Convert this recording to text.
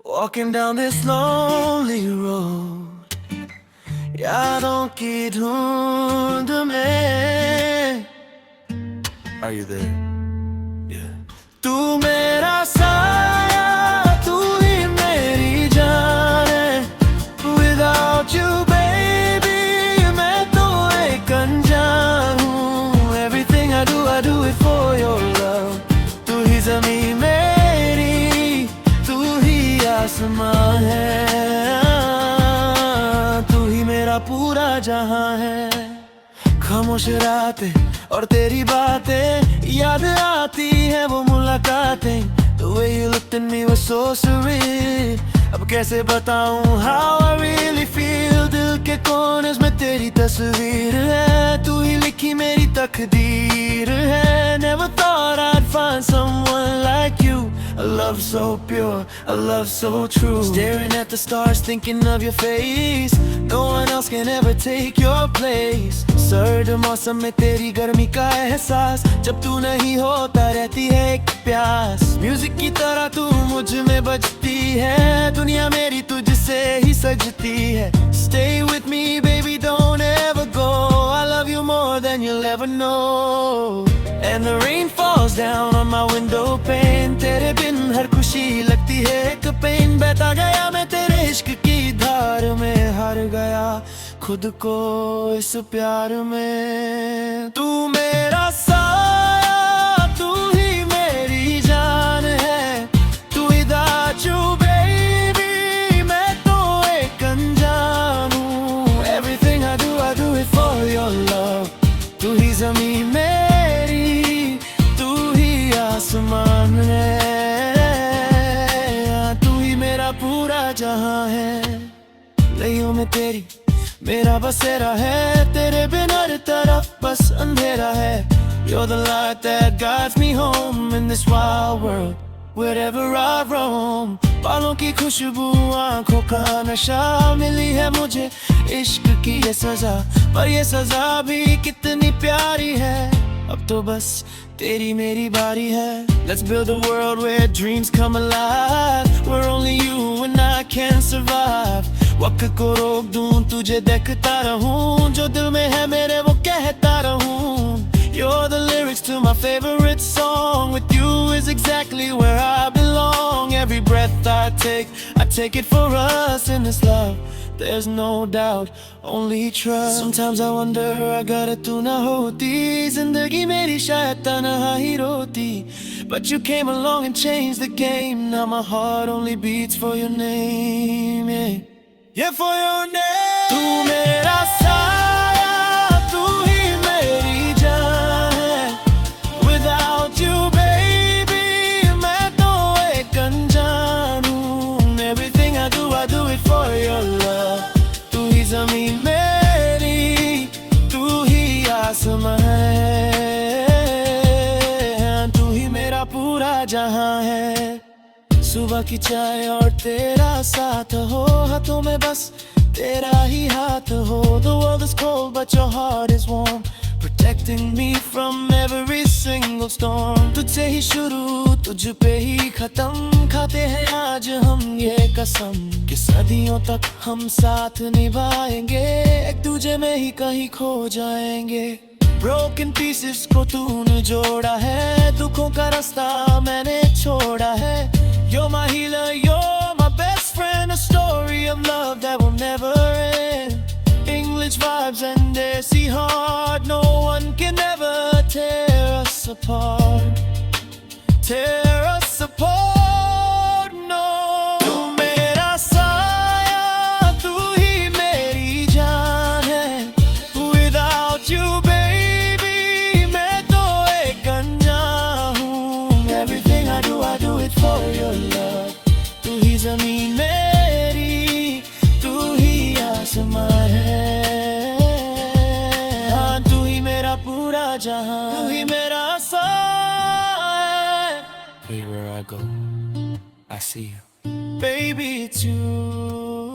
Walking down this lonely road, यादों की धुंध में. Are you there? Yeah. तू मेरा साया, तू ही मेरी जान है. Without you baby, मैं तो एक अनजान हूँ. Everything I do it for your love. तू ही ज़मीं मेरी, तू ही आसमां है. तू ही मेरा पूरा जहां है. खामोश रातें और तेरी बातें याद आती है, वो मुलाकातें. The way you looked at me was so surreal. अब कैसे बताऊं how I really feel. दिल के कोने में तेरी तस्वीर है. तू ही लिखी मेरी तकदीर है. Never thought I'd find someone like you. A love so pure, a love so true. Staring at the stars, thinking of your face. No one else can ever take your place. सर्द मौसम में तेरी गर्मी का एहसास. जब तू नहीं होता रहती है एक प्यास. म्यूजिक की तरह तू मुझ में बजती है. दुनिया मेरी तुझसे ही सजती है. Stay with me baby, don't ever go. I love you more than you'll ever know. And the rain falls down on my window pane. तेरे बिन हर खुशी लगती है एक पेन. बहता गया मैं तेरे इश्क की धार में. हार गया खुद को इस प्यार में. तू मेरा साया, तू ही मेरी जान है. तू without you baby, मैं तो एक अनजान हूँ. Everything I do it for your love. तू ही ज़मीं मेरी, तू ही आसमान है. तू ही मेरा पूरा जहां है. लइयों में तेरी मेरा बसेरा है. तेरे बिन हर तरफ बस अंधेरा है. You're the light that guides me home in this wild world, wherever I roam. बालों की खुशबू, आंखों का नशा. मिली है मुझे इश्क की ये सजा. पर ये सजा भी कितनी प्यारी है. अब तो बस तेरी मेरी बारी है. Let's build a world where dreams come alive. Where only you and I can survive. वक्त को रोक दूं, तुझे देखता रहूं. जो दिल में है मेरे वो कहता रहूं. You're the lyrics to my favorite song. With you is exactly where I belong. Every breath I take it for us. In this love there's no doubt, only trust. Sometimes I wonder अगर तू ना होती, जिंदगी मेरी शायद तन्हा ही रोती. But you came along and changed the game. Now my heart only beats for your name. Yeah, for your name. तू मेरा साया, तू ही मेरी जान है. Without you baby, मैं तो एक अनजान हूँ. Everything I do it for your love. तू ही ज़मीं मेरी, तू ही आसमां है. तू ही मेरा पूरा जहां है. सुबह की चाय और तेरा साथ हो. हाथों में बस तेरा ही हाथ हो. The world is cold but your heart is warm, protecting me from every single storm. तुझसे ही शुरू, तुझ पे ही खत्म. खाते हैं आज हम ये कसम कि सदियों तक हम साथ निभाएंगे. एक दूजे में ही कहीं खो जाएंगे. Broken pieces को तूने जोड़ा है. दुखों का रास्ता मैंने छोड़ा है. You're my healer, you're my best friend. A story of love that will never end. English vibes and desi heart. No one can ever tear us apart. Tear us apart, no. तू मेरा साया, तू ही मेरी जान है. Without you baby, मैं तो एक अनजान हूँ. Everything I do it for your love. तू ही ज़मीं मेरी, तू ही आसमां है. हाँ, तू ही मेरा पूरा जहां. तू ही मेरा साया. Everywhere I go, I see you. Baby, it's you.